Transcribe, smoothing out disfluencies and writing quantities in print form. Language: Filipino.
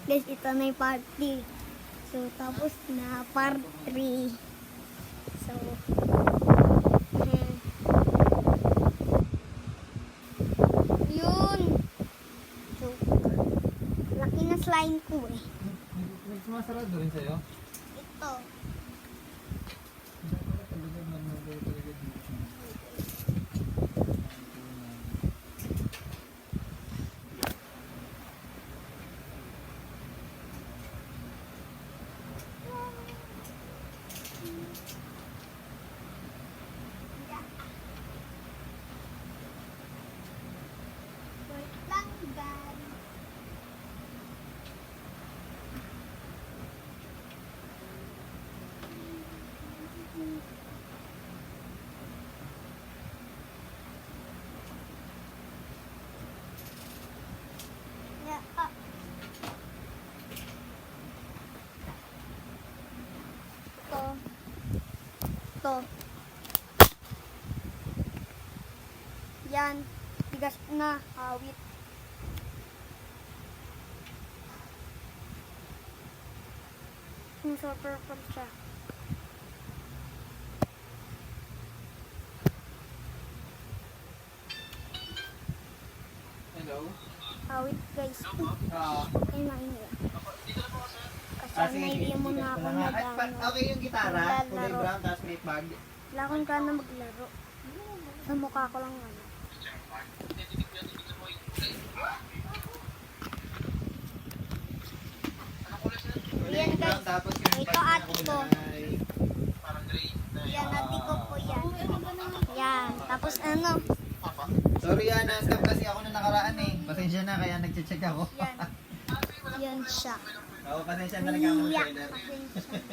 Guys, ito na yung part 2. So, tapos na part 3. So, yun. So, laki na slime ko eh. May sumasarado rin sa'yo? Ito. Wait lang, guys. Yeah, Ito. Yan. Bigas na. Awit. So, purple siya. Hello? Awit, guys. Ayun lang yun. Kasi sige, nahiya mo na ako na Okay yung gitara, kulay Maglalaro. brown, tapos may bag. Wala akong gana maglaro. Sa mukha ko lang ano. Yan guys. Tapos yung Ito bag na ate ko. kulay. Yan ate ko po yan. Yan. Tapos ano. Sorry Ana, scam kasi ako na nakaraan eh. Pasensya na, kaya nagche-check ako. Yan. Yan siya. Oo, pasensya na lang ako. Iyak. Pasensya.